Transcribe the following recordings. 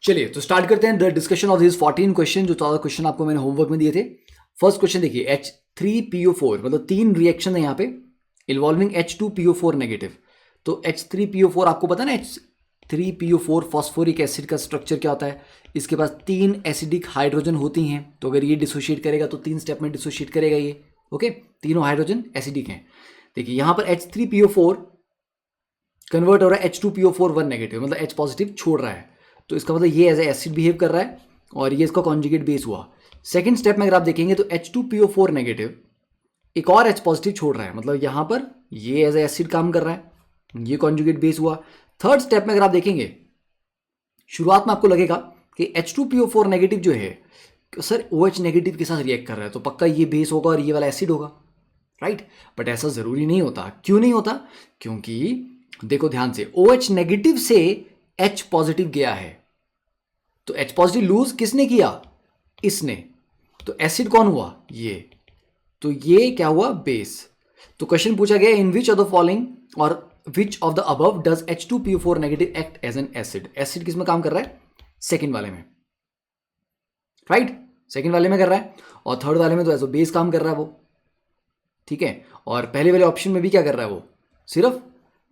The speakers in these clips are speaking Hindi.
चलिए तो स्टार्ट करते हैं the discussion of this 14 question, जो 14 क्वेश्चन आपको मैंने होमवर्क में दिए थे। फर्स्ट क्वेश्चन देखिए, H3PO4 मतलब 3 रिएक्शन है यहाँ पे इन्वॉल्विंग H2PO4 नेगेटिव। तो H3PO4 आपको पता है ना, H3PO4 फॉस्फोरिक एसिड का स्ट्रक्चर क्या होता है। इसके पास 3 एसिडिक हाइड्रोजन होती हैं, तो अगर ये डिसोशिएट करेगा तो 3 स्टेप में डिसोशिएट करेगा ये। ओके, तीनों हाइड्रोजन एसिडिक हैं। देखिए यहाँ पर H3PO4 कन्वर्ट हो रहा है H2PO4 1 नेगेटिव, मतलब H पॉजिटिव छोड़ रहा है। तो इसका मतलब ये एज ए एसिड बिहेव कर रहा है और ये इसका कॉन्जुगेट बेस हुआ। सेकंड स्टेप में अगर आप देखेंगे तो H2PO4 नेगेटिव एक और H पॉजिटिव छोड़ रहा है, मतलब यहाँ पर ये एज ए एसिड काम कर रहा है, ये कॉन्जुगेट बेस हुआ। थर्ड स्टेप में अगर आप देखेंगे, शुरुआत में आपको लगेगा कि H2PO4 नेगेटिव जो है सर OH नेगेटिव के साथ रिएक्ट कर रहा है, तो पक्का ये बेस होगा और ये वाला एसिड होगा, राइट। बट ऐसा जरूरी नहीं होता। क्यों नहीं होता? क्योंकि देखो ध्यान से, OH नेगेटिव से H पॉजिटिव गया है, तो H पॉजिटिव लूज किसने किया? इसने। तो एसिड कौन हुआ? ये। तो ये क्या हुआ? बेस। तो क्वेश्चन पूछा गया, in which of the following और which of the above does H2PO4 negative act as an acid. Acid किस में काम कर रहा है? सेकेंड वाले में, राइट। सेकेंड वाले में कर रहा है, और थर्ड वाले में तो एज अ बेस काम कर रहा है वो, ठीक है। और पहले वाले ऑप्शन में भी क्या कर रहा है वो? सिर्फ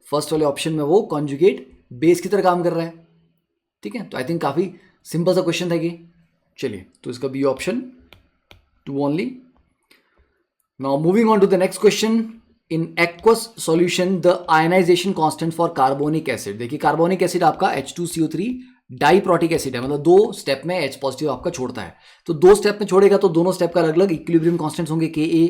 फर्स्ट वाले ऑप्शन में वो कॉन्जुगेट बेस की तरह काम कर रहा है, ठीक है। तो आई थिंक काफी सिंपल सा क्वेश्चन था ये। चलिए, तो इसका B option 2 only. Now moving on to the next question, in aqueous solution the ionisation constant for carbonic acid. देखिए कार्बोनिक एसिड आपका H2CO3 डाइप्रोटिक एसिड है, मतलब 2 स्टेप में H पॉजिटिव आपका छोड़ता है। तो 2 स्टेप में छोड़ेगा तो दोनों स्टेप का अलग अलग इक्विलिब्रियम कांस्टेंट्स होंगे, Ka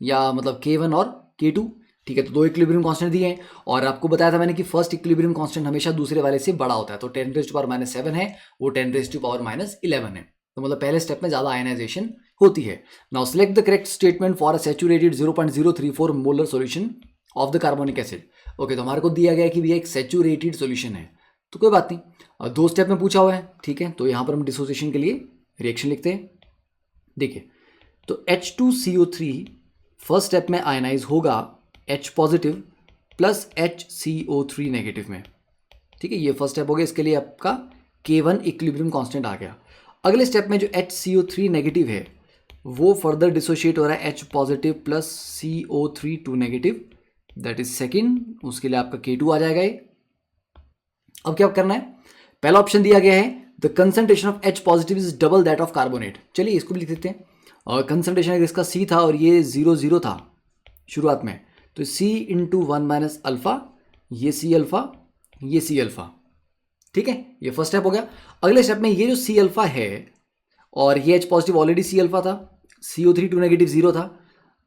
या मतलब K1 और K2, ठीक है। तो 2 इक्विलिब्रियम कांस्टेंट दिए हैं, और आपको बताया था मैंने कि फर्स्ट इक्विलिब्रियम कांस्टेंट हमेशा दूसरे वाले से बड़ा होता है। तो 10⁻⁻7 है, वो 10⁻⁻11 है। तो मतलब पहले स्टेप में ज्यादा आयनाइजेशन होती है। Now select the correct statement for a saturated 0.034 molar solution of the carbonic acid. Okay, तो हमारे को दिया गया है कि भैया एक सैचुरेटेड सॉल्यूशन है, तो कोई बात नहीं, और 2 स्टेप में पूछा हुआ है, ठीक है। तो यहां पर हम डिसोसिएशन के लिए रिएक्शन लिखते हैं। देखिए, तो H2CO3 फर्स्ट स्टेप में आयनाइज होगा H positive plus HCO3 negative में, ठीक है। ये फर्स्ट स्टेप हो गया, इसके लिए आपका K1 इक्विलिब्रियम कांस्टेंट आ गया। अगले स्टेप में जो HCO3 नेगेटिव है वो फर्दर डिसोशिएट हो रहा है H positive plus CO3 2 negative, that is second, उसके लिए आपका K2 आ जाएगा ये। अब क्या करना है? पहला ऑप्शन दिया गया है the concentration of H positive is double that of carbonate. चलिए इसको भी लिख देते हैं। और कंसंट्रेशन अगर इसका C था और ये 0 था शुरुआत में, तो C इंटू 1 - अल्फा, ये C अल्फा, ये C अल्फा, ठीक है। ये फर्स्ट स्टेप हो गया। अगले स्टेप में ये जो C अल्फा है और ये H positive already C alpha था, CO3 2 नेगेटिव 0 था,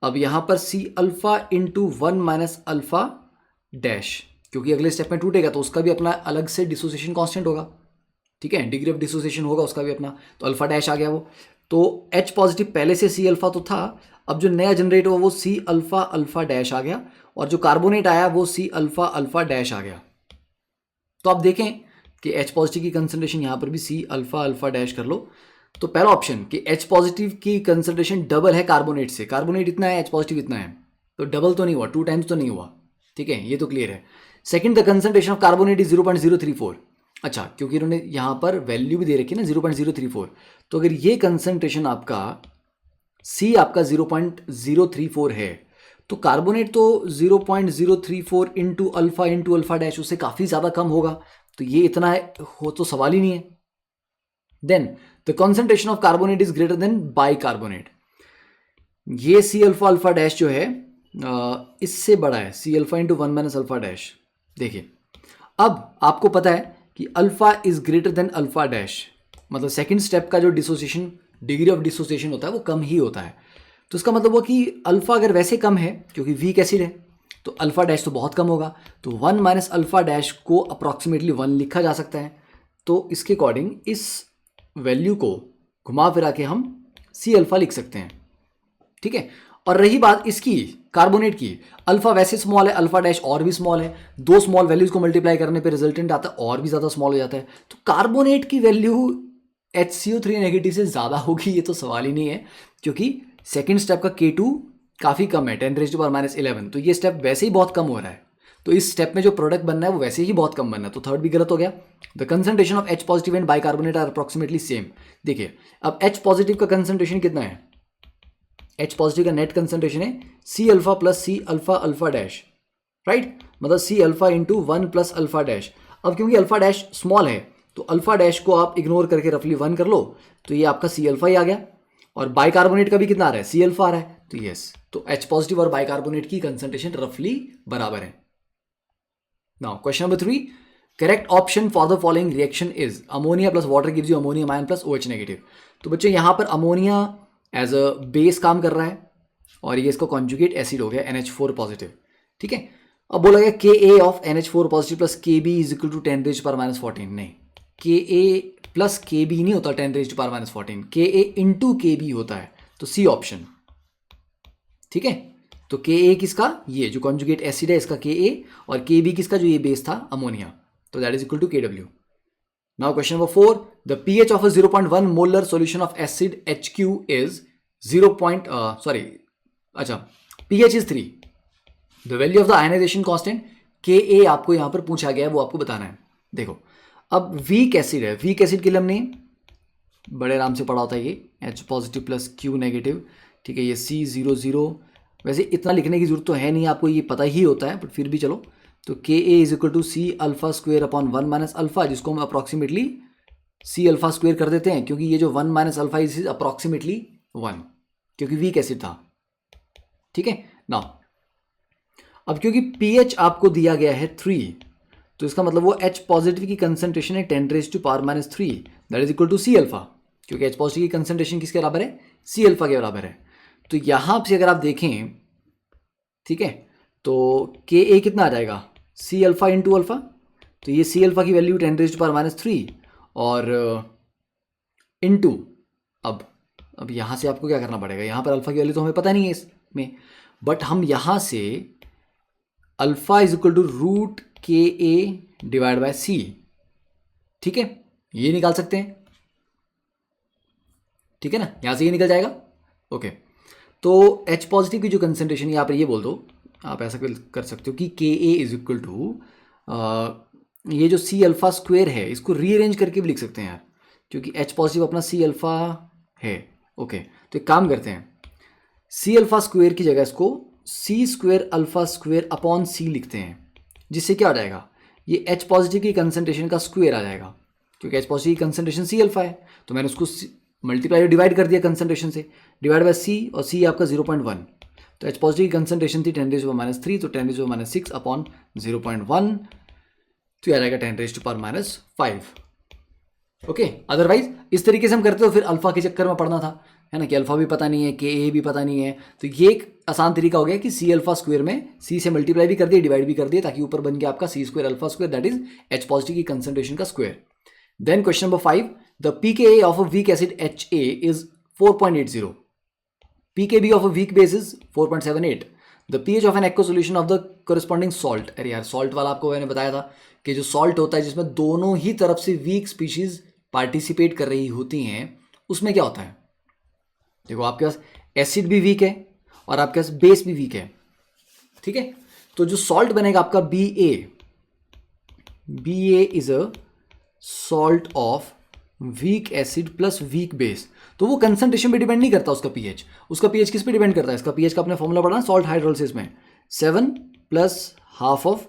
अब यहां पर C alpha into 1 - alpha dash, क्योंकि अगले स्टेप में टूटेगा तो उसका भी अपना अलग से डिसोसिएशन कांस्टेंट होगा, ठीक है। डिग्री ऑफ डिसोसिएशन होगा उसका भी अपना, तो अल्फा डैश आ गया वो। तो H पॉजिटिव पहले से C अल्फा तो था, अब जो नया जनरेट हुआ वो C अल्फा अल्फा डैश आ गया, और जो कार्बोनेट आया वो C अल्फा अल्फा डैश आ गया। तो आप देखें कि H पॉजिटिव की कंसंट्रेशन यहां पर भी C अल्फा अल्फा डैश कर लो। तो पहला ऑप्शन कि H पॉजिटिव की कंसंट्रेशन डबल है कार्बोनेट से, कार्बोनेट इतना है H पॉजिटिव इतना है, तो डबल तो नहीं हुआ, 2 टाइम्स तो नहीं हुआ, ठीक है, ये तो क्लियर है। Second, the concentration of carbonate is 0.034। अच्छा, क्योंकि इन्होंने यहां पर वैल्यू भी दे रखी है ना 0.034, तो अगर ये कंसंट्रेशन आपका C आपका 0.034 है, तो कार्बोनेट तो 0.034 इंटू अल्फा डैश उससे काफी ज्यादा कम होगा, तो ये इतना हो तो सवाल ही नहीं है। Then the concentration of carbonate is greater than bicarbonate. ये C अल्फा अल्फा डैश जो है इससे बड़ा है, C alpha into 1 - alpha dash. देखिए, अब आपको पता है कि alpha is greater than alpha dash, मतलब सेकंड स्टेप का जो डिसोसिएशन डिग्री ऑफ डिसोसिएशन होता है वो कम ही होता है। तो इसका मतलब वो कि अल्फा अगर वैसे कम है क्योंकि वीक एसिड है, तो अल्फा डैश तो बहुत कम होगा, तो 1 - अल्फा डैश को अप्रॉक्सीमेटली 1 लिखा जा सकता है। तो इसके अकॉर्डिंग इस वैल्यू को घुमा फिरा के हम C अल्फा लिख सकते हैं, ठीक है। और रही बात इसकी कार्बोनेट की, अल्फा वैसे स्मॉल है, अल्फा डैश और भी स्मॉल है, 2 स्मॉल वैल्यूज को मल्टीप्लाई करने पे रिजल्टेंट आता है और भी ज्यादा स्मॉल हो जाता है, तो कार्बोनेट की वैल्यू HCO3 नेगेटिव से ज्यादा होगी, ये तो सवाल ही नहीं है, क्योंकि सेकेंड स्टेप का K2 काफी कम है 10⁻⁻11, तो ये स्टेप वैसे ही बहुत कम हो रहा है। तो इस स्टेप में जो प्रोडक्ट बनना है वो वैसे ही बहुत कम बनना है, तो थर्ड भी गलत हो गया। The concentration of H positive and bicarbonate are approximately same. देखिए अब H पॉजिटिव का कंसंट्रेशन कितना है, H पॉजिटिव का नेट कंसंट्रेशन है C alpha plus C alpha alpha dash, right, मतलब C alpha into 1 plus alpha dash. अब क्योंकि अल्फा डैश स्मॉल है तो अल्फा डैश को आप इग्नोर करके रफली 1 कर लो, तो ये आपका C अल्फा ही आ गया। और बाइकार्बोनेट का भी कितना आ रहा है, C अल्फा आ रहा है, तो यस, तो H पॉजिटिव और बाइकार्बोनेट की कंसंट्रेशन रफली बराबर है। Now question number 3, correct option for the following reaction is ammonia plus water gives you ammonium ion plus OH negative. तो बच्चों यहाँ पर अमोनिया एज अ बेस काम कर रहा है और ये इसको कॉन्जुगेट एसिड हो गया NH4 पॉजिटिव, ठीक है। अब बोला गया Ka of NH4 positive plus Kb is equal to 10 raise पर माइनस 14, नहीं, Ka प्लस Kb नहीं होता 10 रेज पर माइनस 14, Ka इंटू Kb होता है, तो सी ऑप्शन, ठीक है। तो Ka किसका, ये जो कॉन्जुगेट एसिड है इसका Ka, और Kb किसका, जो ये बेस था अमोनिया, तो that is equal to Kw। Now question number 4, the pH of a 0.1 molar solution of acid HQ is 0. pH is 3, the value of the ionisation constant Ka आपको यहां पर पूछा गया है, वो आपको बताना है। देखो अब वीक एसिड है, वीक एसिड के लिए हमने बड़े आराम से पढ़ा होता है, ये H positive plus Q negative, ठीक है, ये C00, वैसे इतना लिखने की जरूरत तो है नहीं, आपको ये पता ही होता है, बट फिर भी चलो। तो Ka is equal to C alpha square upon 1 minus alpha, जिसको हम अप्रॉक्सीमेटली C अल्फा स्क्वेयर कर देते हैं, क्योंकि ये जो 1 माइनस अल्फा इज अप्रॉक्सीमेटली 1, क्योंकि वीक एसिड था, ठीक है। नाउ अब क्योंकि pH आपको दिया गया है 3, तो इसका मतलब वो H पॉजिटिव की कंसंट्रेशन है 10 raise to power minus 3, that is equal to C alpha, क्योंकि H पॉजिटिव की कंसंट्रेशन किसके बराबर है, C अल्फा के बराबर है। तो यहां से अगर आप देखें, ठीक है, तो Ka कितना आ जाएगा, C अल्फा इंटू अल्फा, तो ये C अल्फा की value 10 raise to power minus 3 और इंटू, अब यहां से आपको क्या करना पड़ेगा, यहां पर अल्फा की वैल्यू तो हमें पता नहीं है इसमें, बट हम यहां से alpha is equal to root Ka divide by C, ठीक है, ये निकाल सकते हैं, ठीक है ना, यहां से ये निकल जाएगा, ओके। तो H पॉजिटिव की जो कंसंट्रेशन, यहाँ पर ये बोल दो, आप ऐसा कर सकते हो कि Ka इज इक्वल टू, ये जो C अल्फा स्क्वेयर है इसको रीअरेंज करके भी लिख सकते हैं यार, क्योंकि H पॉजिटिव अपना C अल्फा है, ओके। तो एक काम करते हैं, C अल्फा स्क्वेयर की जगह इसको C square alpha square upon C लिखते हैं, जिससे क्या हो जाएगा, ये H पॉजिटिव की कंसंट्रेशन का स्क्वेयर आ जाएगा, क्योंकि H पॉजिटिव की कंसंट्रेशन C अल्फा है, तो मैंने उसको मल्टीप्लाई डिवाइड कर दिया कंसंट्रेशन से, डिवाइड बाय C, और C आपका 0.1, तो H पॉजिटिव की कंसंट्रेशन थी 10 रेज टू माइनस 3, तो 10 रेज टू माइनस 6 अपॉन 0.1, तो आ जाएगा 10 raise to power minus 5, okay. Otherwise इस तरीके से हम करते हो, फिर अल्फा के चक्कर में पढ़ना था, है ना, कि अल्फा भी पता नहीं है, Ka भी पता नहीं है, तो ये एक आसान तरीका हो गया कि C अल्फा स्क्वेयर में C से मल्टीप्लाई भी कर दिए, डिवाइड भी कर दिए, ताकि ऊपर बन गया आपका C square alpha square, that is H positive की कंसंट्रेशन का square. Then question number 5, the pKa of a weak acid HA is 4.80, pKb of a weak base is 4.78, the pH of an aqua solution of the corresponding salt, अरे यार सॉल्ट वाला आपको मैंने बताया था कि जो सॉल्ट होता है जिसमें दोनों ही तरफ से वीक स्पीशीज पार्टिसिपेट कर रही होती हैं, उसमें क्या होता है, देखो आपके पास एसिड भी वीक है और आपके पास बेस भी वीक है, ठीक है। तो जो सॉल्ट बनेगा आपका BA is a salt of weak acid plus weak base, तो वो कंसंट्रेशन पे डिपेंड नहीं करता उसका pH, उसका pH किस पे डिपेंड करता है, इसका pH का अपने फॉर्मूला पढ़ा सॉल्ट हाइड्रोलिसिस में, 7 plus half of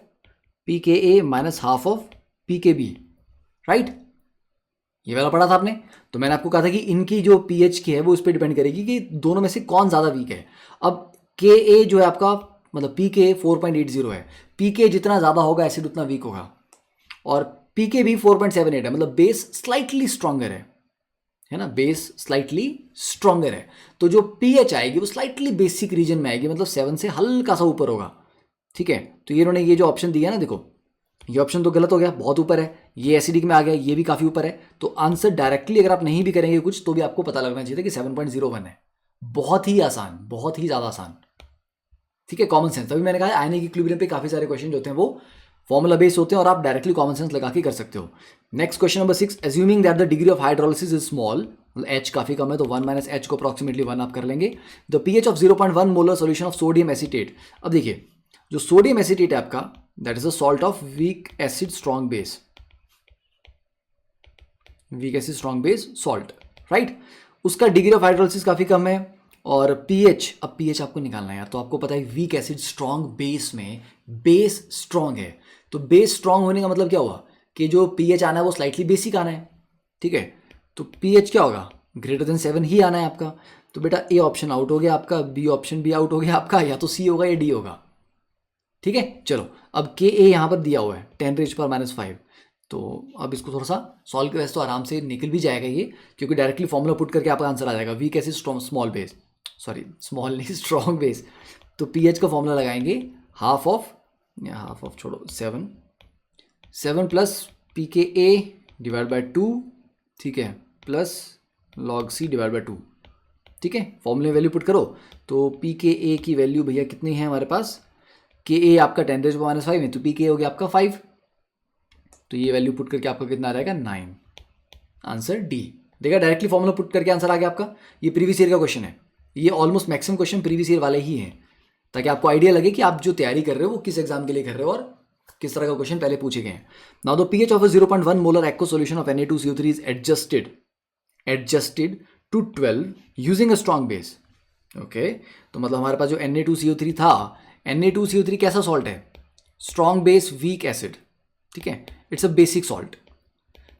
pKa minus half of pKb, right, ये वाला पढ़ा था आपने। तो मैंने आपको कहा था कि इनकी जो pH की है वो इस पर डिपेंड करेगी कि दोनों में से कौन ज़्यादा वीक है। अब Ka जो है आपका, मतलब pK 4.80 है, pK जितना ज़्यादा होगा एसिड उतना वीक होगा, और pKb 4.78 है, मतलब बेस स्लाइटली स्ट्रॉन्गर है ना, बेस स्लाइटली स्ट्रॉन्गर है, तो जो pH आएगी वो स्लाइटली बेसिक रीजन में आएगी, मतलब 7 से हल्का सा ऊपर होगा, ठीक है। तो ये इन्होंने ये जो ऑप्शन दिया ना, देखो ये ऑप्शन तो गलत हो गया, बहुत ऊपर है, ये एसिडिक में आ गया, ये भी काफ़ी ऊपर है, तो आंसर डायरेक्टली अगर आप नहीं भी करेंगे कुछ तो भी आपको पता लगना चाहिए था कि 7.01 है, बहुत ही आसान, बहुत ही ज़्यादा आसान, ठीक है, कॉमन सेंस। तभी मैंने कहा आयनिक इक्विलिब्रियम पे काफ़ी सारे क्वेश्चन होते हैं वो फॉर्मूला बेस होते हैं और आप डायरेक्टली कॉमन सेंस लगा के कर सकते हो। Next question number 6, assuming that the degree of hydrolysis is small, H काफ़ी कम है तो 1 माइनस H को अप्रॉक्सीमेटली 1 आप कर लेंगे, the pH of 0.1 molar solution of sodium acetate. अब देखिए जो सोडियम एसीटेट है आपका that is a salt of weak acid strong base, weak acid strong base salt, right. उसका डिग्री ऑफ हाइड्रोलिसिस काफ़ी कम है और पीएच, अब पीएच आपको निकालना है यार। तो आपको पता है वीक एसिड स्ट्रॉन्ग बेस में बेस स्ट्रॉन्ग है, तो बेस स्ट्रॉन्ग होने का मतलब क्या हुआ कि जो पीएच आना है वो स्लाइटली बेसिक आना है, ठीक है। तो पीएच क्या होगा, ग्रेटर देन 7 ही आना है आपका। तो बेटा ए ऑप्शन आउट हो गया आपका, बी ऑप्शन भी आउट हो गया आपका, या तो सी होगा या डी होगा, ठीक है। चलो अब के ए यहाँ पर दिया हुआ है 10⁻⁻5, तो अब इसको थोड़ा सा सॉल्व के वैसे तो आराम से निकल भी जाएगा ये, क्योंकि डायरेक्टली फॉर्मूला पुट करके आपका आंसर आ जाएगा। Weak acid strong small base, sorry small नहीं स्ट्रॉन्ग बेस। तो पीएच का फॉर्मूला लगाएंगे हाफ ऑफ, या हाफ ऑफ छोड़ो 7 plus P K A divide by 2, ठीक है, plus log C divide by 2, ठीक है। फॉर्मूले वैल्यू पुट करो तो पी के ए की वैल्यू भैया कितनी है हमारे पास, के ए आपका 10⁻⁵ है, तो पी के हो गया आपका 5, तो ये वैल्यू पुट करके आपका कितना आ जाएगा 9, आंसर डी। देखा डायरेक्टली फॉर्मूला पुट करके आंसर आ गया आपका। ये प्रीवियस ईयर का क्वेश्चन है, ये almost maximum question previous year वाले ही हैं, ताकि आपको आइडिया लगे कि आप जो तैयारी कर रहे हो वो किस एग्जाम के लिए कर रहे हो और किस तरह का क्वेश्चन पहले पूछे गए हैं। Now the pH of 0.1 molar aqueous solution of Na2CO3 is adjusted to 12 using a strong base, okay. तो मतलब हमारे पास जो Na2CO3 था, Na2CO3 कैसा सॉल्ट है, स्ट्रॉन्ग बेस वीक एसिड, ठीक है, it's a basic salt.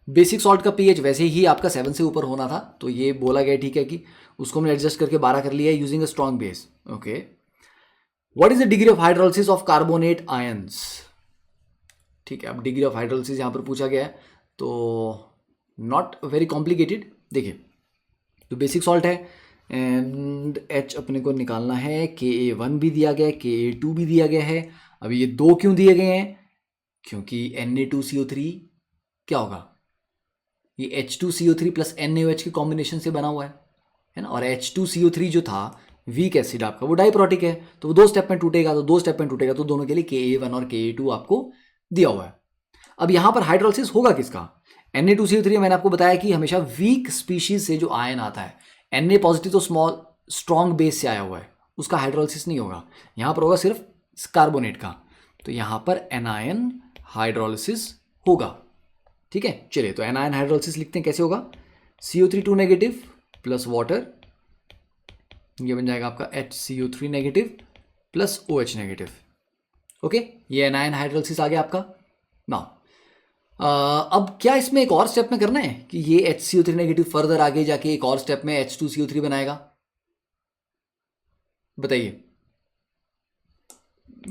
Basic salt का पीएच वैसे ही आपका 7 से ऊपर होना था, तो ये बोला गया ठीक है कि उसको हमने एडजस्ट करके 12 कर लिया है using a strong base, okay. What is the degree of hydrolysis of carbonate ions, ठीक है। अब डिग्री ऑफ हाइड्रोलिसिस यहाँ पर पूछा गया है, तो नॉट वेरी कॉम्प्लिकेटेड। देखिए तो बेसिक सॉल्ट है एंड एच अपने को निकालना है, Ka1 भी दिया गया है, Ka2 भी दिया गया है। अब ये दो क्यों दिए गए हैं, क्योंकि Na2CO3 क्या होगा, ये H2CO3 प्लस NaOH के कॉम्बिनेशन से बना हुआ है ना, और H2CO3 जो था वीक एसिड आपका वो डाइप्रोटिक है, तो वो 2 स्टेप में टूटेगा, तो 2 स्टेप में टूटेगा, तो दोनों के लिए Ka1 और Ka2 आपको दिया हुआ है। अब यहां पर हाइड्रोलिसिस होगा किसका, Na2CO3 मैंने आपको बताया कि हमेशा वीक स्पीशीज से जो आयन आता है, Na पॉजिटिव तो स्मॉल स्ट्रॉन्ग बेस से आया हुआ है, उसका हाइड्रोलिसिस नहीं होगा, यहां पर होगा सिर्फ कार्बोनेट का, तो यहां पर एनायन हाइड्रोलिसिस होगा, ठीक है। चलिए तो एनायन हाइड्रोलिसिस लिखते हैं, कैसे होगा, CO3 2 नेगेटिव प्लस वाटर, ये बन जाएगा आपका HCO3 negative plus OH negative, okay. ये एनायन हाइड्रोलिसिस आ गया आपका। नाउ अब क्या इसमें एक और स्टेप में करना है कि ये HCO3 नेगेटिव फर्दर आगे जाके एक और स्टेप में H2CO3 बनाएगा, बताइए।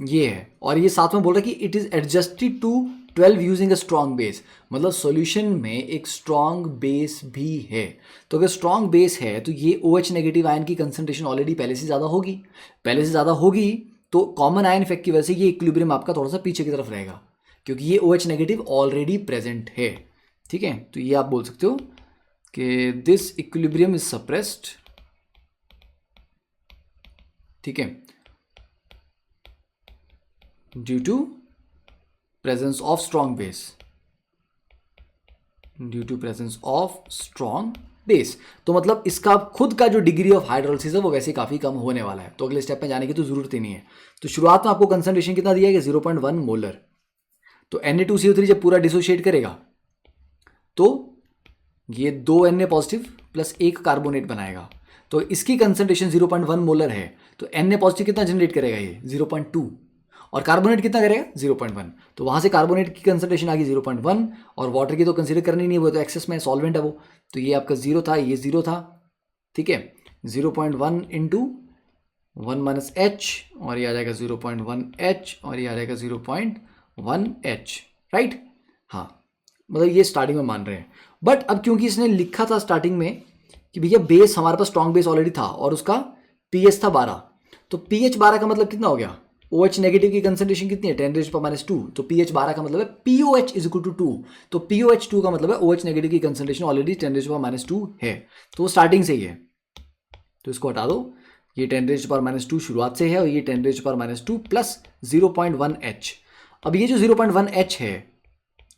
ये है, और ये साथ में बोल रहा है कि it is adjusted to 12 using a strong base, मतलब सॉल्यूशन में एक स्ट्रॉन्ग बेस भी है। तो अगर स्ट्रॉन्ग बेस है तो ये OH नेगेटिव आयन की कंसंट्रेशन ऑलरेडी पहले से ज़्यादा होगी, पहले से ज़्यादा होगी, तो कॉमन आयन इफेक्ट की वजह से ये इक्विलिब्रियम आपका थोड़ा सा पीछे की तरफ रहेगा, क्योंकि ये OH नेगेटिव ऑलरेडी प्रेजेंट है, ठीक है। तो ये आप बोल सकते हो कि दिस इक्विलिब्रियम इज सप्रेस्ड, ठीक है, due to presence of strong base, due to presence of strong base. तो मतलब इसका खुद का जो डिग्री ऑफ हाइड्रोलिसिस है वो वैसे काफ़ी कम होने वाला है, तो अगले स्टेप में जाने की तो जरूरत ही नहीं है। तो शुरुआत में आपको कंसंट्रेशन कितना दिया है, 0.1 मोलर। तो Na2CO3 जब पूरा डिसोशिएट करेगा तो ये 2 Na पॉजिटिव प्लस 1 कार्बोनेट बनाएगा, तो इसकी कंसंट्रेशन 0.1 मोलर है, तो Na पॉजिटिव कितना जनरेट करेगा, ये 0.2, और कार्बोनेट कितना करेगा 0.1, तो वहां से कार्बोनेट की कंसंट्रेशन आ गई 0.1, और वाटर की तो कंसीडर करनी नहीं है, वो तो एक्सेस में सॉल्वेंट है वो, तो ये आपका 0 था, ये 0 था, ठीक है। 0.1 इंटू 1 माइनस H, और ये आ जाएगा 0.1H, और ये आ जाएगा 0.1H, राइट। हाँ मतलब ये स्टार्टिंग में मान रहे हैं, बट अब क्योंकि इसने लिखा था स्टार्टिंग में कि भैया बेस हमारे पास स्ट्रॉन्ग बेस ऑलरेडी था और उसका pH था 12, तो pH 12 का मतलब कितना हो गया, OH नेगेटिव की कंसंट्रेशन कितनी है 10⁻², तो pH 12 का मतलब है POH इज इक्वल टू 2, तो POH 2 का मतलब है OH नेगेटिव की कंसंट्रेशन ऑलरेडी 10⁻² है, तो वो स्टार्टिंग से ही है, तो इसको हटा दो, ये 10⁻² शुरुआत से है, और ये 10⁻² प्लस 0.1H। अब ये जो 0.1H है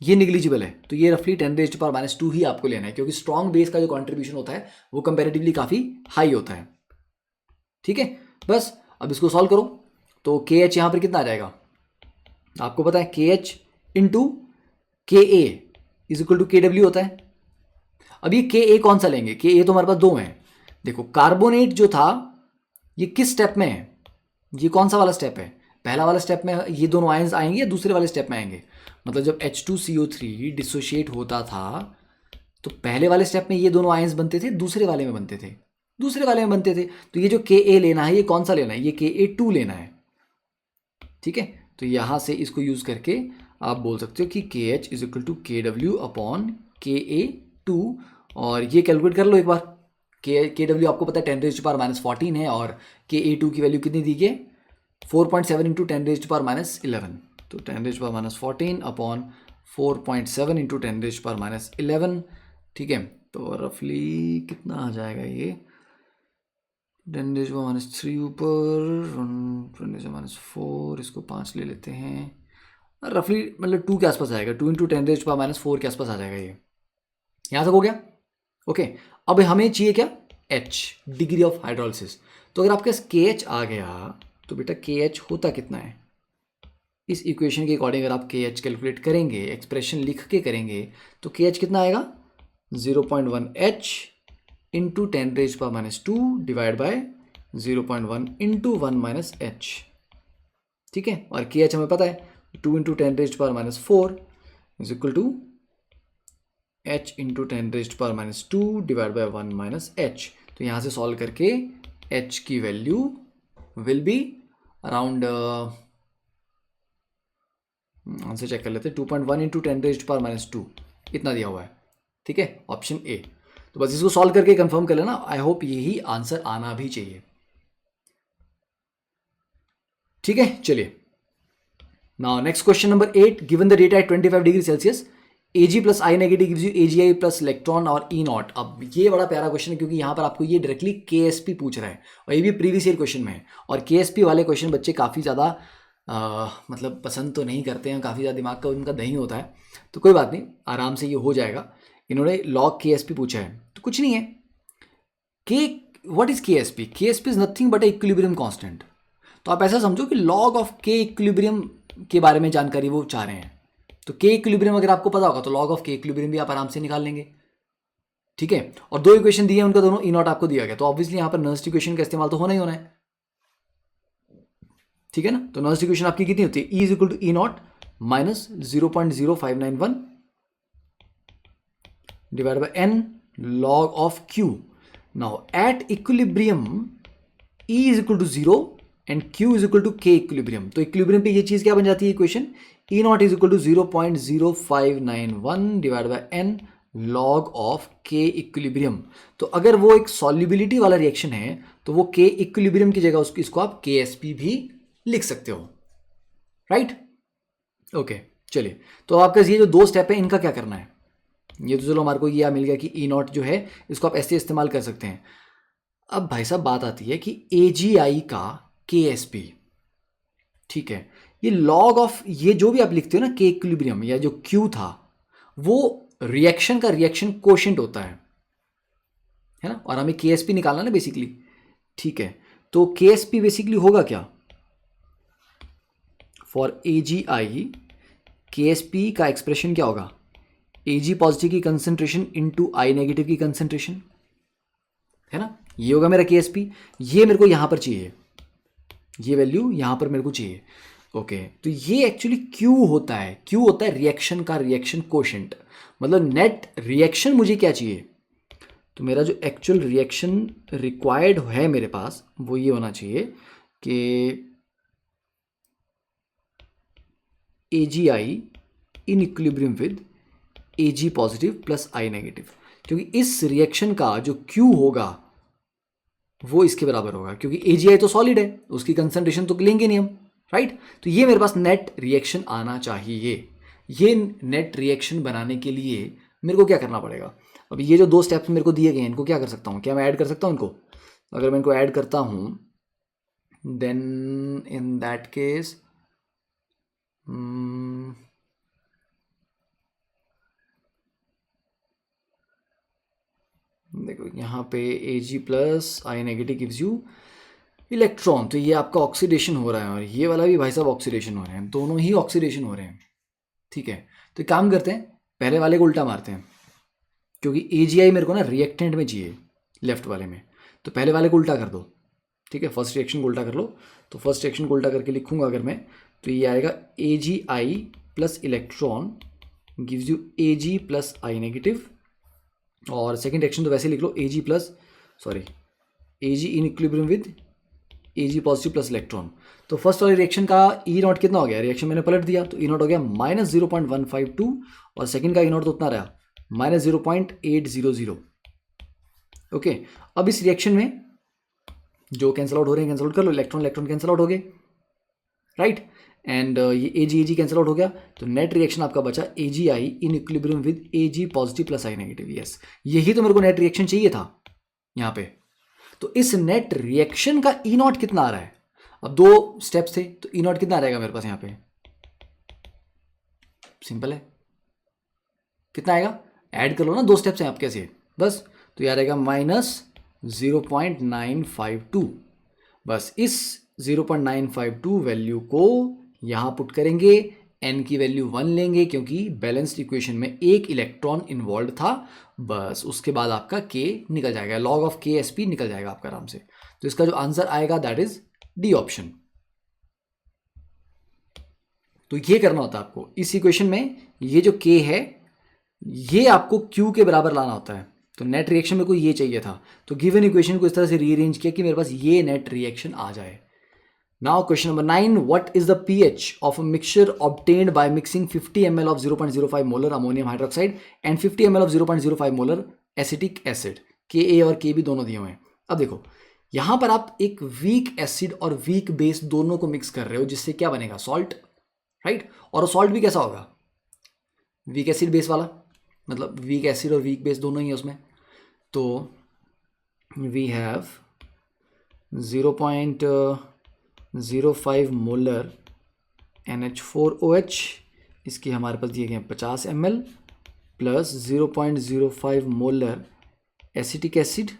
ये निग्लिजिबल है, तो ये रफली 10⁻² ही आपको लेना है, क्योंकि स्ट्रॉन्ग बेस का जो कॉन्ट्रीब्यूशन होता है वो कंपेरेटिवली काफ़ी हाई होता है, ठीक है। बस अब इसको सॉल्व करो, तो KH यहाँ पर कितना आ जाएगा, आपको पता है के एच इंटू के ए इज इक्वल टू के डब्ल्यू होता है। अब ये के ए कौन सा लेंगे, के ए तो हमारे पास दो हैं। देखो कार्बोनेट जो था ये किस स्टेप में है, ये कौन सा वाला स्टेप है, पहला वाला स्टेप में ये दोनों आयंस आएंगे या दूसरे वाले स्टेप में आएंगे। मतलब जब H2CO3 डिसोशिएट होता था तो पहले वाले स्टेप में ये दोनों आयंस बनते थे, दूसरे वाले में बनते थे, दूसरे वाले में बनते थे। तो ये जो के ए लेना है ये कौन सा लेना है, ये Ka2 लेना है। ठीक है, तो यहां से इसको यूज करके आप बोल सकते हो कि के एच इज इक्वल टू के डब्ल्यू अपॉन Ka2। और ये कैलकुलेट कर लो एक बार। के डब्ल्यू आपको पता है 10⁻⁻14 है और Ka2 की वैल्यू कितनी दी गई, 4.7 इंटू 10⁻11। तो 10⁻14 अपॉन 4.7 इंटू 10⁻11। ठीक है, तो रफली कितना आ जाएगा ये, 10⁻³ ऊपर 10⁻⁴, इसको 5 ले लेते हैं, रफली मतलब 2 के आसपास आएगा, 2 इंटू 10⁻⁴ के आसपास आ जाएगा ये। यहाँ तक हो गया। ओके, अब हमें चाहिए क्या, H, डिग्री ऑफ हाइड्रोलिसिस। तो अगर आपके पास KH आ गया तो बेटा KH होता कितना है, इस इक्वेशन के अकॉर्डिंग अगर आप KH कैलकुलेट करेंगे, एक्सप्रेशन लिख के करेंगे, तो KH कितना आएगा 0.1 H into 10⁻² divide bye 0.1 into 1 - H। ठीक है, और KH हमें पता है 2 into 10⁻⁴ is equal to H into 10⁻² divide by 1 - H। तो यहाँ से सॉल्व करके H की value will be around, answer check कर लेते हैं, 2.1 इंटू 10⁻² इतना दिया हुआ है। ठीक है, ऑप्शन ए। तो बस इसको सॉल्व करके कंफर्म कर लेना। आई होप यही आंसर आना भी चाहिए। ठीक है, चलिए now next question number 8। Given the data eight 25 degree Celsius, Ag plus I negative gives you AgI plus electron और E नॉट। अब ये बड़ा प्यारा क्वेश्चन है क्योंकि यहाँ पर आपको ये डायरेक्टली KSP पूछ रहा है और ये भी प्रीवियस ईयर क्वेश्चन में है। और KSP वाले क्वेश्चन बच्चे काफ़ी ज़्यादा मतलब पसंद तो नहीं करते हैं, काफ़ी ज़्यादा दिमाग का उनका दही होता है। तो कोई बात नहीं, आराम से ये हो जाएगा। इन्होंने लॉग KSP पूछा है तो कुछ नहीं है। के what is KSP, KSP is nothing but A equilibrium constant. तो आप ऐसा समझो कि लॉग ऑफ के इक्विलिब्रियम के बारे में जानकारी वो चाह रहे हैं। तो के इक्विलिब्रियम अगर आपको पता होगा तो लॉग ऑफ के इक्विलिब्रियम भी आप आराम से निकाल लेंगे। ठीक है, और दो इक्वेशन दिए हैं उनका, दोनों E नॉट आपको दिया गया, तो ऑब्वियसली यहाँ पर नर्स्ट इक्वेशन का इस्तेमाल तो होना ही होना है। ठीक है ना, तो नर्स्ट इक्वेशन आपकी कितनी होती है, E is equal to E naught minus 0.0591 divide by n log of Q। Now at equilibrium E is equal to 0 and Q is equal to K equilibrium. तो इक्विलिब्रियम पे ये चीज क्या बन जाती है equation, E naught is equal to 0.0591 divide by n log of K equilibrium. तो अगर वो एक सॉल्युबिलिटी वाला रिएक्शन है तो वो K इक्विलिब्रियम की जगह उसको इसको आप KSP भी लिख सकते हो। राइट, ओके, चलिए। तो आपका ये जो दो स्टेप है इनका क्या करना है, ये तो चलो हमारे को ये मिल गया कि E नॉट जो है इसको आप ऐसे इस्तेमाल कर सकते हैं। अब भाई साहब बात आती है कि AgI का KSP। ठीक है, ये लॉग ऑफ ये जो भी आप लिखते हो ना K इक्विलिब्रियम या जो Q था वो रिएक्शन का रिएक्शन कोशेंट होता है ना, और हमें KSP निकालना ना बेसिकली। ठीक है, तो KSP बेसिकली होगा क्या, फॉर AgI KSP का एक्सप्रेशन क्या होगा, Ag पॉजिटिव की कंसेंट्रेशन इनटू I नेगेटिव की कंसेंट्रेशन, है ना, ये होगा मेरा KSP। ये मेरे को यहां पर चाहिए, ये वैल्यू यहां पर मेरे को चाहिए। ओके, तो ये एक्चुअली Q होता है, Q होता है रिएक्शन का रिएक्शन कोशेंट, मतलब नेट रिएक्शन मुझे क्या चाहिए, तो मेरा जो एक्चुअल रिएक्शन रिक्वायर्ड है मेरे पास वो ये होना चाहिए कि AgI in equilibrium with Ag positive plus I negative, क्योंकि इस रिएक्शन का जो Q होगा वो इसके बराबर होगा, क्योंकि AgI तो सॉलिड है उसकी कंसंट्रेशन तो लेंगे नहीं हम। राइट, तो ये मेरे पास नेट रिएक्शन आना चाहिए। ये नेट रिएक्शन बनाने के लिए मेरे को क्या करना पड़ेगा, अब ये जो दो स्टेप्स मेरे को दिए गए हैं इनको क्या कर सकता हूँ, क्या मैं ऐड कर सकता हूँ इनको, अगर मैं इनको ऐड करता हूँ देन इन दैट केस देखो यहाँ पे Ag plus I negative gives you electron, तो ये आपका ऑक्सीडेशन हो रहा है और ये वाला भी भाई साहब ऑक्सीडेशन हो रहे हैं, दोनों ही ऑक्सीडेशन हो रहे हैं। ठीक है, तो एक काम करते हैं, पहले वाले को उल्टा मारते हैं, क्योंकि AgI मेरे को ना रिएक्टेंट में चाहिए लेफ्ट वाले में, तो पहले वाले को उल्टा कर दो। ठीक है, फर्स्ट रिएक्शन को उल्टा कर लो, तो फर्स्ट रिएक्शन को उल्टा करके लिखूंगा अगर मैं, तो ये आएगा AgI plus electron gives you Ag plus I negative, और सेकेंड रिएक्शन तो वैसे लिख लो Ag in equilibrium with Ag positive plus electron. तो फर्स्ट वाले रिएक्शन का E0 कितना हो गया, रिएक्शन मैंने पलट दिया तो E0 हो गया -0.152, और सेकेंड का E0 तो उतना रहा -0.800। ओके, अब इस रिएक्शन में जो कैंसिल आउट हो रहे हैं कैंसिल आउट कर लो, इलेक्ट्रॉन इलेक्ट्रॉन कैंसिल आउट हो गए, राइट, एंड ये Ag कैंसिल आउट हो गया, तो नेट रिएक्शन आपका बचा AgI in equilibrium with Ag positive plus I negative. Yes, यही तो मेरे को नेट रिएक्शन चाहिए था यहाँ पे। तो इस नेट रिएक्शन का E0 कितना आ रहा है, अब दो स्टेप्स थे तो E0 कितना आ रहेगा मेरे पास यहाँ पे, सिंपल है, कितना आएगा, ऐड कर लो ना, दो स्टेप्स हैं आपके ऐसे बस, तो यह रहेगा -0.952। बस इस 0.952 वैल्यू को यहाँ पुट करेंगे, n की वैल्यू 1 लेंगे क्योंकि बैलेंस्ड इक्वेशन में एक इलेक्ट्रॉन इन्वॉल्व था, बस उसके बाद आपका k निकल जाएगा, log ऑफ KSP निकल जाएगा आपका आराम से। तो इसका जो आंसर आएगा दैट इज डी ऑप्शन। तो ये करना होता है आपको इस इक्वेशन में, ये जो k है ये आपको q के बराबर लाना होता है, तो नेट रिएक्शन में कोई ये चाहिए था, तो गिवन इक्वेशन को इस तरह से रीअरेंज किया कि मेरे पास ये नेट रिएक्शन आ जाए। Now question number 9, what is the pH of a mixture obtained by mixing 50 ml of 0.05 molar ammonium hydroxide and 50 ml of 0.05 molar acetic acid, Ka और Kb दोनों दिए हुए हैं। अब देखो यहां पर आप एक वीक एसिड और वीक बेस दोनों को मिक्स कर रहे हो, जिससे क्या बनेगा, सॉल्ट, राइट, और सॉल्ट भी कैसा होगा, वीक एसिड बेस वाला, मतलब वीक एसिड और वीक बेस दोनों ही है उसमें। तो वी हैव 0.05 मोलर NH4OH, इसके हमारे पास दिए गए हैं 50 ml plus 0.05 molar acetic acid,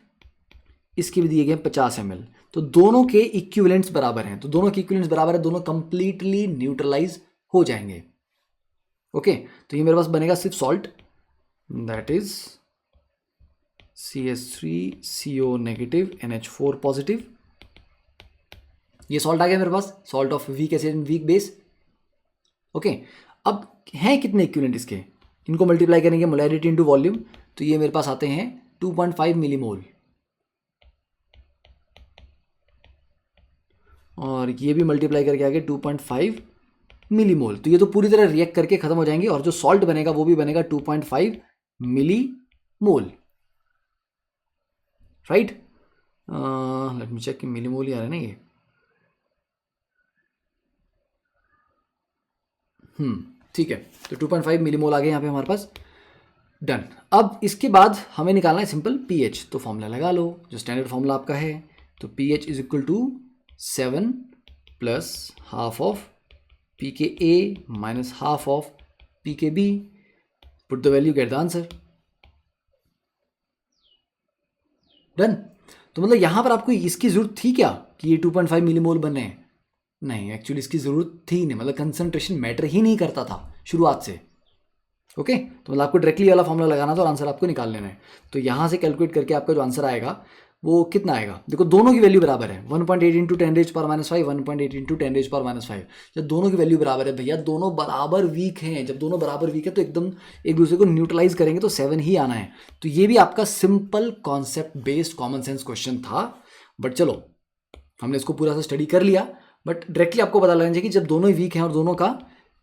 इसके भी दिए गए 50 ml। तो दोनों के इक्विवेलेंट्स बराबर हैं, तो दोनों के इक्विवेलेंट्स बराबर है, दोनों कंप्लीटली न्यूट्रलाइज हो जाएंगे। ओके, तो ये मेरे पास बनेगा सिर्फ salt, that is CH3CO negative NH4 positive, ये सॉल्ट आ गया मेरे पास, salt of weak acid and weak base. Okay, अब हैं कितने इक्विवेलेंट इसके, इनको मल्टीप्लाई करेंगे मोलैरिटी इनटू वॉल्यूम, तो ये मेरे पास आते हैं 2.5 मिलीमोल, और ये भी मल्टीप्लाई करके आगे 2.5 मिलीमोल, तो ये तो पूरी तरह रिएक्ट करके खत्म हो जाएंगे, और जो सॉल्ट बनेगा वो भी बनेगा 2.5 millimole, right. Let me check, millimole ही आ रहा है ना ये, ठीक है, तो 2.5 मिलीमोल आ गए यहाँ पे हमारे पास, डन। अब इसके बाद हमें निकालना है सिंपल pH, तो फॉर्मूला लगा लो जो स्टैंडर्ड फॉर्मूला आपका है, तो pH is equal to 7 plus half of pKa minus half of pKb, put the value, get the answer, done. तो मतलब यहाँ पर आपको इसकी जरूरत थी क्या कि ये 2.5 मिलीमोल बने, नहीं, एक्चुअली इसकी ज़रूरत थी नहीं, मतलब कंसंट्रेशन मैटर ही नहीं करता था शुरुआत से। ओके, तो मतलब आपको डायरेक्टली वाला फॉर्मूला लगाना था और आंसर आपको निकाल लेना है। तो यहाँ से कैलकुलेट करके आपका जो आंसर आएगा वो कितना आएगा, देखो दोनों की वैल्यू बराबर है, 1.8 इंटू 10⁻⁵, 1.8 इंटू 10⁻⁵। जब दोनों की वैल्यू बराबर है भैया, दोनों बराबर वीक हैं, जब दोनों बराबर वीक है तो एकदम एक दूसरे को न्यूट्रलाइज करेंगे तो 7 ही आना है। तो ये भी आपका simple concept based common sense question था, बट चलो हमने इसको पूरा सा स्टडी कर लिया, बट डायरेक्टली आपको पता लगना चाहिए कि जब दोनों ही वीक हैं और दोनों का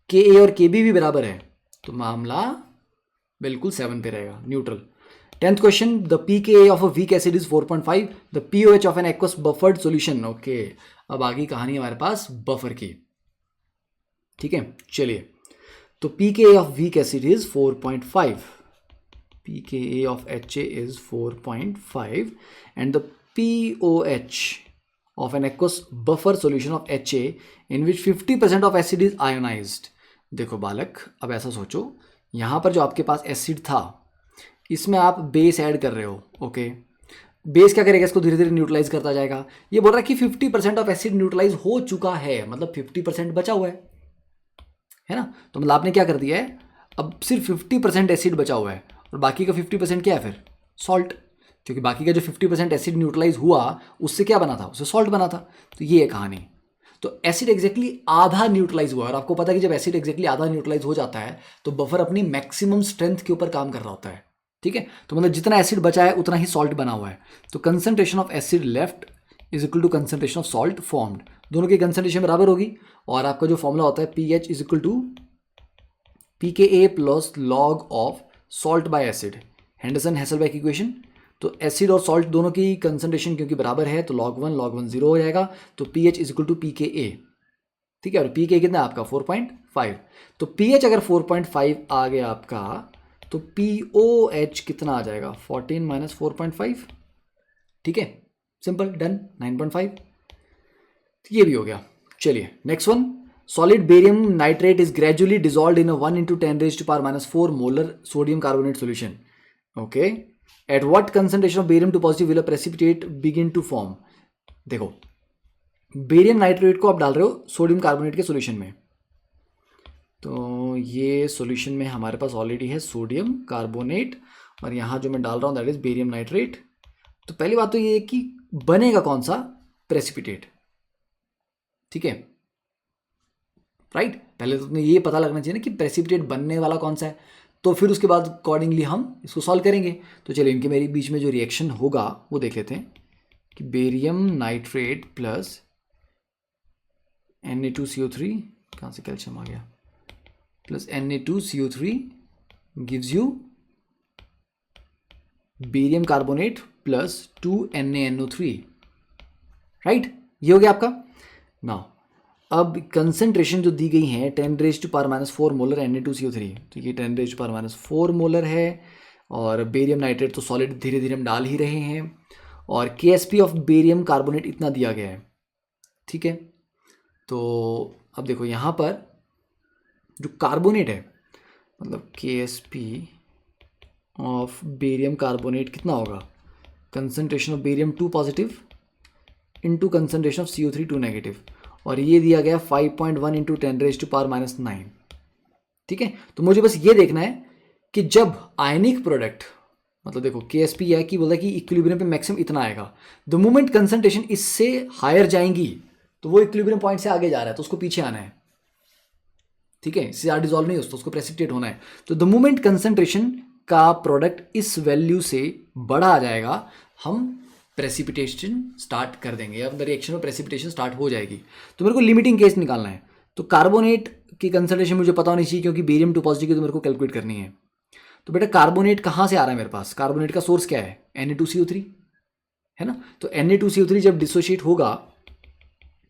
Ka और Kb भी बराबर है तो मामला बिल्कुल 7 पे रहेगा, neutral. 10th question, the pKa of a weak acid is 4.5, the pOH of an aqueous buffered solution. Okay, अब आगे कहानी हमारे पास बफर की, ठीक है, चलिए। तो pKa of weak acid is 4.5, pKa of HA is 4.5 and the pOH of an aqueous buffer solution of HA in which 50% of acid is ionized। देखो बालक, अब ऐसा सोचो, यहाँ पर जो आपके पास एसिड था इसमें आप बेस ऐड कर रहे हो, ओके, बेस क्या करेगा, इसको धीरे धीरे न्यूट्रलाइज करता जाएगा। ये बोल रहा है कि 50% ऑफ एसिड न्यूट्रलाइज हो चुका है, मतलब 50% बचा हुआ है ना। तो मतलब आपने क्या कर दिया है, अब सिर्फ 50% एसिड बचा हुआ है और बाकी का 50% क्या है फिर, सॉल्ट। क्योंकि बाकी का जो 50% एसिड न्यूट्रलाइज हुआ उससे क्या बना था, उससे सॉल्ट बना था। तो ये है कहानी। तो एसिड एग्जैक्टली आधा न्यूट्रलाइज हुआ, और आपको पता है कि जब एसिड एग्जैक्टली आधा न्यूट्रलाइज हो जाता है तो बफर अपनी मैक्सिमम स्ट्रेंथ के ऊपर काम कर रहा होता है। ठीक है, तो मतलब जितना एसिड बचा है उतना ही सॉल्ट बना हुआ है। तो concentration of acid left is equal to concentration of salt formed, दोनों की कंसंट्रेशन बराबर होगी। और आपका जो फॉर्मूला होता है p H is equal to P K a plus log of salt by acid, Henderson Hasselbalch equation. तो एसिड और सॉल्ट दोनों की कंसंट्रेशन क्योंकि बराबर है तो log 1 0 हो जाएगा। तो P H is equal to P K A. ठीक है, और पी के कितना है आपका 4.5। तो पी एच अगर 4.5 आ गया आपका तो पी ओ एच कितना आ जाएगा 14 माइनस 4.5। ठीक है, सिंपल, डन, 9.5। ये भी हो गया। चलिए next one, solid barium nitrate is gradually dissolve in 1 × 10⁻⁴ molar sodium carbonate solution. Okay, at what concentration of barium two positive will a precipitate begin to form. देखो, बेरियम नाइट्रेट को आप डाल रहे हो सोडियम कार्बोनेट के सोल्यूशन में, तो ये सोल्यूशन में हमारे पास ऑलरेडी है सोडियम कार्बोनेट, और यहाँ जो मैं डाल रहा हूँ दैट इज बेरियम नाइट्रेट। तो पहली बात तो ये है कि बनेगा कौन सा, प्रेसिपिटेट। ठीक है, राइट, पहले तो तुम्हें ये पता लगना चाहिए ना कि प्रेसिपिटेट बनने वाला कौन सा है, तो फिर उसके बाद अकॉर्डिंगली हम इसको सॉल्व करेंगे। तो चलिए इनके मेरे बीच में जो रिएक्शन होगा वो देख लेते हैं कि बेरियम नाइट्रेट प्लस Na2CO3, कहाँ से कैल्शियम आ गया, plus Na2CO3 gives you barium carbonate plus 2NaNO3, right, ये हो गया आपका। नाउ अब कंसंट्रेशन जो दी गई है 10⁻⁴ मोलर Na2CO3, तो ये 10⁻⁴ मोलर है, और बेरियम नाइट्रेट तो सॉलिड धीरे धीरे हम डाल ही रहे हैं, और KSP ऑफ बेरियम कार्बोनेट इतना दिया गया है। ठीक है, तो अब देखो यहाँ पर जो कार्बोनेट है, मतलब KSP ऑफ बेरियम कार्बोनेट कितना होगा, concentration of barium 2 positive into concentration of CO3 2 negative, और ये दिया गया 5.1 × 10⁻⁹। ठीक है, तो मुझे बस ये देखना है कि जब आयनिक प्रोडक्ट, मतलब देखो KSP यह कि बोला कि इक्विलिब्रियम पे मैक्सिमम इतना आएगा, द मोमेंट कंसंट्रेशन इससे हायर जाएंगी तो वो इक्विलिब्रियम पॉइंट से आगे जा रहा है तो उसको पीछे आना है। ठीक है, इससे ज़्यादा डिजॉल्व नहीं हो, उसको प्रेसिपिटेट होना है। तो द मोमेंट कंसंट्रेशन का प्रोडक्ट इस वैल्यू से बड़ा आ जाएगा, हम प्रेसिपिटेशन स्टार्ट कर देंगे, अब रिएक्शन में प्रेसिपिटेशन स्टार्ट हो जाएगी। तो मेरे को लिमिटिंग केस निकालना है, तो कार्बोनेट की कंसंट्रेशन मुझे पता होनी चाहिए क्योंकि बेरियम 2 पॉजिटिव की तो मेरे को कैलकुलेट करनी है। तो बेटा कार्बोनेट कहाँ से आ रहा है मेरे पास, कार्बोनेट का सोर्स क्या है, Na2CO3 है ना। तो Na2CO3 जब डिसोशिएट होगा,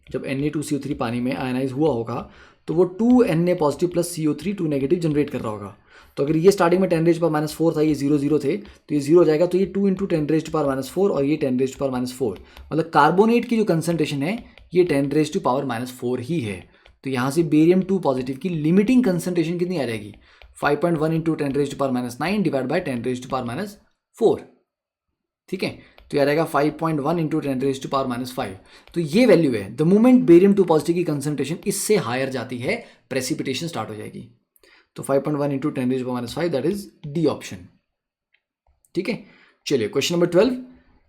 जब Na2CO3 पानी में आयनाइज हुआ होगा तो वो 2Na positive plus CO3 2 negative generate कर रहा होगा। तो अगर ये स्टार्टिंग में 10⁻⁴ था, ये 0 0 थे, तो ये 0 हो जाएगा, तो ये 2 × 10⁻⁴ और ये 10⁻⁴, मतलब कार्बोनेट की जो कंसंट्रेशन है ये 10⁻⁴ ही है। तो यहाँ से बेरियम 2 पॉजिटिव की लिमिटिंग कंसंट्रेशन कितनी आ जाएगी, 5.1 × 10⁻⁹ डिवाइड बाई 10⁻⁴। ठीक है, तो यह रहेगा 5.1 × 10⁻⁵। तो ये वैल्यू है, द मोमेंट बेरियम 2 पॉजिटिव की कंसंट्रेशन इससे हायर जाती है प्रेसिपिटेशन स्टार्ट हो जाएगी। तो 5.1 × 10⁻⁵, दैट इज डी ऑप्शन। ठीक है, चलिए question number 12,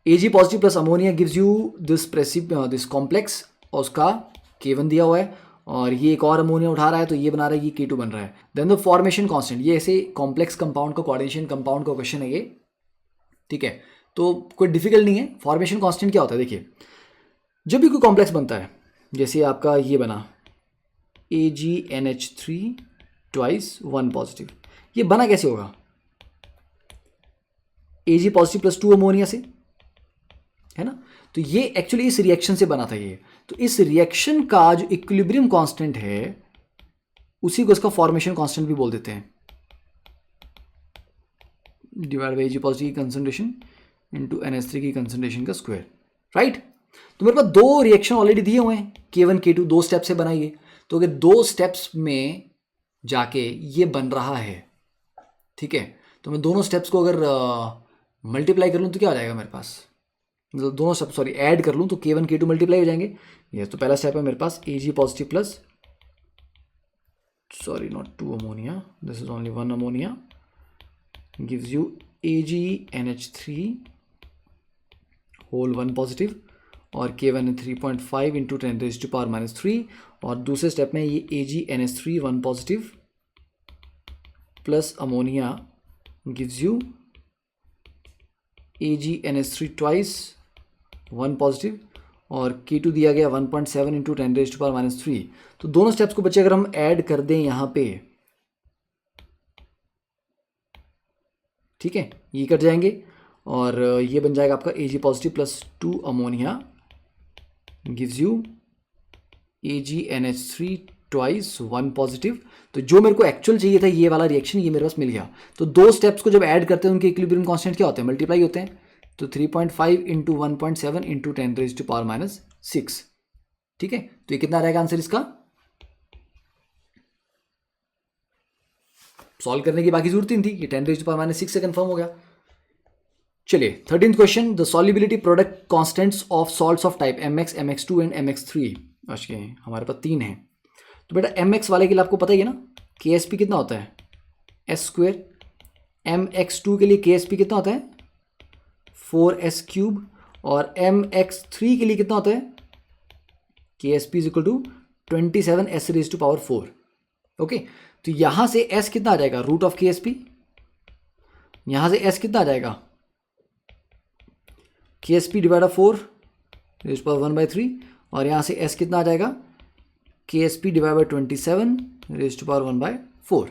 Ag positive plus ammonia gives you this complex, और उसका K1 दिया हुआ है, और ये एक और अमोनिया उठा रहा है तो ये बना रहा है, ये K2 बन रहा है। देन द फॉर्मेशन कांस्टेंट, ये ऐसे कॉम्प्लेक्स कंपाउंड का कोऑर्डिनेशन कंपाउंड का क्वेश्चन है ये। ठीक है, तो कोई डिफिकल्ट नहीं है। फॉर्मेशन कांस्टेंट क्या होता है, देखिए जब भी कोई कॉम्प्लेक्स बनता है, जैसे आपका ये बना AgNH3 ट्वाइस 1 पॉजिटिव, ये बना कैसे होगा, Ag पॉजिटिव प्लस 2 अमोनिया से, है ना। तो ये एक्चुअली इस रिएक्शन से बना था ये। तो इस रिएक्शन का जो इक्विलिब्रियम कांस्टेंट है उसी को इसका फॉर्मेशन कांस्टेंट भी बोल देते हैं, डिवाइड बाई Ag पॉजिटिव की कंसंट्रेशन इंटू NH3 की कंसंट्रेशन का स्क्वायर, राइट। तो मेरे पास दो रिएक्शन ऑलरेडी दिए हुए हैं, K1 K2 दो स्टेप से बनाइए। तो अगर दो स्टेप्स में जाके ये बन रहा है, ठीक है, तो मैं दोनों स्टेप्स को अगर मल्टीप्लाई कर लूँ तो क्या हो जाएगा मेरे पास, मतलब दोनों स्टेप सॉरी ऐड कर लूँ तो K1 K2 मल्टीप्लाई हो जाएंगे। ये तो पहला स्टेप है मेरे पास Ag positive plus sorry not 2 ammonia, this is only 1 ammonia, gives you AgNH3 whole 1 positive और K1 है 3.5 into 10 raise to power minus 3 और दूसरे स्टेप में ये AgNH3 1 positive plus ammonia gives you AgNH3 twice 1 positive और K2 दिया गया 1.7 into 10 raise to power minus 3। तो दोनों स्टेप्स को बच्चे अगर हम ऐड कर दें यहाँ पे, ठीक है, ये कट जाएंगे और ये बन जाएगा आपका Ag positive plus 2 ammonia gives you AgNH3 twice 1 positive. तो जो मेरे को एक्चुअल चाहिए था ये वाला रिएक्शन ये मेरे पास मिल गया। तो दो स्टेप्स को जब ऐड करते हैं उनके इक्विलिब्रियम कांस्टेंट क्या होते हैं, मल्टीप्लाई होते हैं। तो 3.5 into 1.7 into 10 raise to power minus 6, ठीक है। तो ये कितना रहेगा आंसर इसका, सॉल्व करने की बाकी जरूरत ही नहीं थी, ये 10 रेज़ टू पावर माइनस 6 से कंफर्म हो गया। चलिए 13th question, the solubility product constants of salts of type mx mx2 and mx3। अच्छा हमारे पास 3 है। तो बेटा mx वाले के लिए आपको पता ही है ना KSP कितना होता है s², mx2 के लिए KSP कितना होता है 4s³ और mx3 के लिए कितना होता है KSP is equal to 27s raise to power 4। Okay, तो यहां से s कितना आ जाएगा रूट ऑफ KSP, यहां से s कितना आ जाएगा KSP divide by 4 raise to power 1/3 और यहां से s कितना आ जाएगा KSP divide by 27 raise to power 1/4।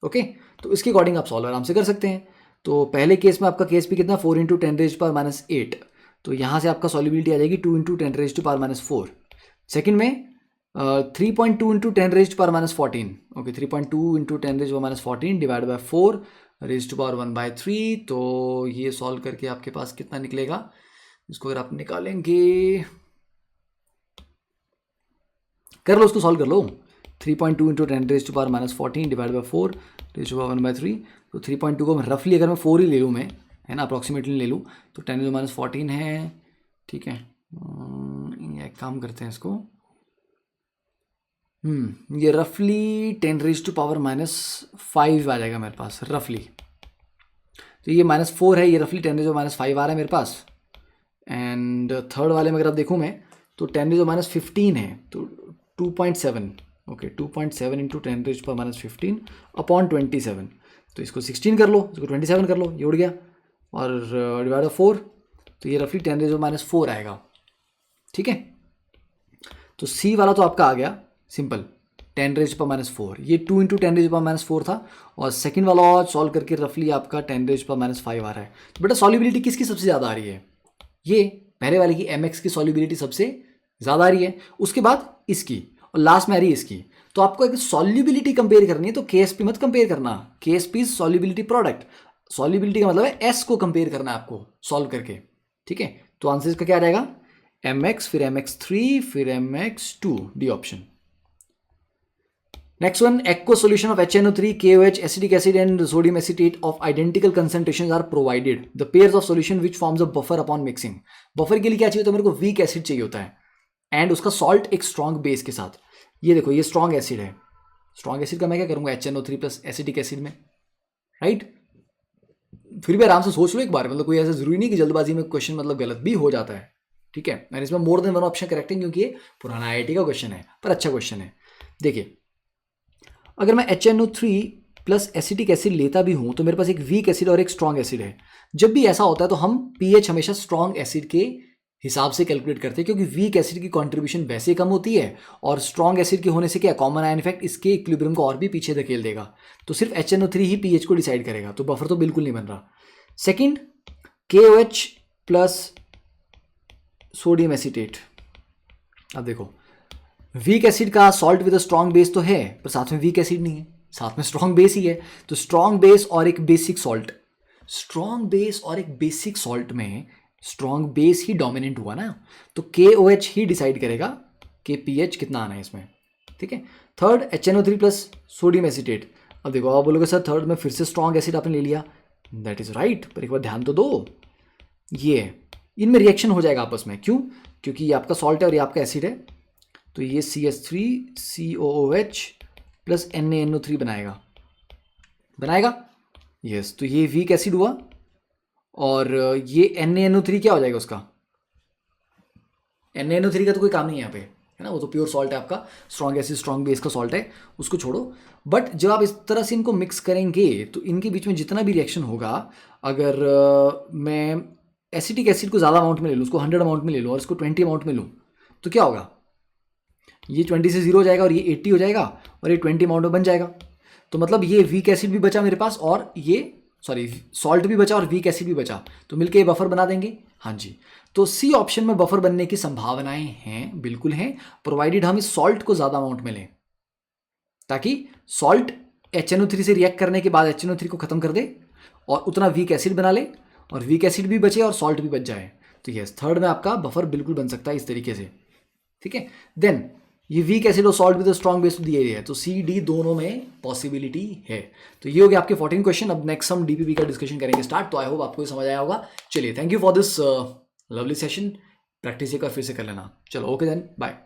Okay, तो इसके अकॉर्डिंग आप सॉल्व आराम से कर सकते हैं। तो पहले केस में आपका KSP कितना 4 into 10 raise to power minus 8, तो यहाँ से आपका सॉल्युबिलिटी आ जाएगी 2 into 10 raise to power minus 4। Second में 3.2 into 10 raise to power minus 14। Okay, 3.2 into 10 raise to power minus 14 divide by 4 raise to power 1/3। तो ये सॉल्व करके आपके पास कितना निकलेगा, इसको अगर आप निकालेंगे, कर लो उसको सॉल्व कर लो। 3.2 into 10 raise to power minus 14 divide by 4 raise to power 1/3। तो 3.2 को रफली अगर मैं 4 ही ले लूँ, मैं है ना अप्रॉक्सीमेटली ले लूँ, तो 10 रेज़ टू माइनस 14 है, ठीक है। एक काम करते हैं इसको, ये रफली 10 रेज़ टू पावर माइनस 5 आ जाएगा मेरे पास रफली। तो ये -4 है, ये रफली 10 रेज़ टू माइनस 5 आ रहा है मेरे पास। एंड थर्ड वाले में अगर आप देखूँ मैं तो 10 रेज़ टू माइनस 15 है, तो 2.7। Okay, 2.7 into 10 raise to power minus 15 upon 27। तो इसको 16 कर लो, इसको 27 कर लो, ये उड़ गया और डिवाइड 4, तो ये रफली 10 रेज़ टू माइनस 4 आएगा, ठीक है। तो सी वाला तो आपका आ गया simple 10 raise to power minus 4, ये 2 into 10 raise to power minus 4 था और सेकंड वाला और सॉल्व करके रफली आपका 10 रेज़ टू पावर माइनस 5 आ रहा है। तो बेटा सॉल्युबिलिटी किसकी सबसे ज़्यादा आ रही है, ये पहले वाले की mx की सॉल्युबिलिटी सबसे ज़्यादा आ रही है, उसके बाद इसकी और लास्ट में आ रही है इसकी। तो आपको अगर सॉल्युबिलिटी कंपेयर करनी है तो KSP मत कंपेयर करना, KSP is solubility product, solubility का मतलब है S को कंपेयर करना है आपको सॉल्व करके, ठीक है। तो आंसर इसका क्या रहेगा mx फिर mx3 फिर mx2, D option. Next one, aqueous solution of HNO3, KOH, acetic acid and sodium acetate of identical concentrations are provided, the pairs of solution which forms a buffer upon mixing. Buffer के लिए क्या चाहिए होता है मेरे को, वीक एसिड चाहिए होता है एंड उसका सॉल्ट एक स्ट्रॉन्ग बेस के साथ। ये देखो ये स्ट्रॉन्ग एसिड है, स्ट्रॉन्ग एसिड का मैं क्या करूंगा HNO3 प्लस एसिटिक एसिड में, राइट। फिर भी आराम से सोच लो एक बार, मतलब कोई ऐसा जरूरी नहीं कि जल्दबाजी में क्वेश्चन मतलब गलत भी हो जाता है, ठीक है। मैंने इसमें more than one option correct है क्योंकि ये पुराना IIT का क्वेश्चन है पर अच्छा क्वेश्चन है। देखिए अगर मैं HNO3 प्लस एसिटिक एसिड लेता भी हूं तो मेरे पास एक वीक एसिड और एक स्ट्रॉन्ग एसिड है। जब भी ऐसा होता है तो हम pH हमेशा स्ट्रॉन्ग एसिड के हिसाब से कैलकुलेट करते हैं क्योंकि वीक एसिड की कंट्रीब्यूशन वैसे कम होती है और स्ट्रॉन्ग एसिड के होने से क्या कॉमन आयन इफेक्ट इसके इक्विलिब्रियम को और भी पीछे धकेल देगा। तो सिर्फ HNO3 ही pH को डिसाइड करेगा, तो बफर तो बिल्कुल नहीं बन रहा। Second, KOH plus sodium acetate. अब देखो वीक एसिड का salt with a strong base तो है पर साथ में वीक एसिड नहीं है, साथ में स्ट्रॉन्ग बेस ही है। तो स्ट्रॉन्ग बेस और एक बेसिक सॉल्ट, स्ट्रॉन्ग बेस और एक बेसिक सॉल्ट में स्ट्रॉन्ग बेस ही डोमिनेंट हुआ ना, तो KOH ही डिसाइड करेगा कि pH कितना आना है इसमें, ठीक है। Third, HNO3 plus sodium acetate. अब देखो आप बोलोगे सर थर्ड में फिर से स्ट्रॉन्ग एसिड आपने ले लिया, दैट इज राइट, पर एक बार ध्यान तो दो, ये इनमें रिएक्शन हो जाएगा आपस में। क्यों? क्योंकि ये आपका सॉल्ट है और ये आपका एसिड है, तो ये CH3COOH प्लस NaNO3 बनाएगा। यस, तो ये वीक एसिड हुआ और ये NaNO3 क्या हो जाएगा उसका? NaNO3 का तो कोई काम नहीं है यहाँ पे, है ना, वो तो प्योर सॉल्ट है आपका, स्ट्रॉन्ग एसिड स्ट्रॉन्ग बेस का सॉल्ट है, उसको छोड़ो। बट जब आप इस तरह से इनको मिक्स करेंगे तो इनके बीच में जितना भी रिएक्शन होगा, अगर मैं एसिटिक एसिड को ज़्यादा अमाउंट में ले लूँ, उसको 100 अमाउंट में ले लूँ और इसको 20 अमाउंट में लूँ, तो क्या होगा? ये 20 से 0 हो जाएगा और ये 80 हो जाएगा और ये 20 अमाउंट में बन जाएगा। तो मतलब ये वीक एसिड भी बचा मेरे पास और ये सॉल्ट भी बचा और वीक एसिड भी बचा, तो मिलके ये बफर बना देंगे। हाँ जी, तो सी ऑप्शन में बफर बनने की संभावनाएं हैं, बिल्कुल हैं, प्रोवाइडेड हम इस सॉल्ट को ज़्यादा अमाउंट में लें, ताकि सॉल्ट HNO3 से रिएक्ट करने के बाद HNO3 को खत्म कर दे और उतना वीक एसिड बना ले और वीक एसिड भी बचे और सॉल्ट भी बच जाए। तो यस, थर्ड में आपका बफर बिल्कुल बन सकता है इस तरीके से, ठीक है। देन ये वीक एसिड और सॉल्ट भी तो स्ट्रॉन्ग बेस दिए गए हैं, तो CD दोनों में पॉसिबिलिटी है। तो ये हो गया आपके 14 क्वेश्चन। अब नेक्स्ट हम DPP का डिस्कशन करेंगे स्टार्ट। तो आई होप आपको समझ आया होगा। चलिए, thank you for this lovely session. Practice एक बार फिर से कर लेना। चलो, ओके देन, बाय।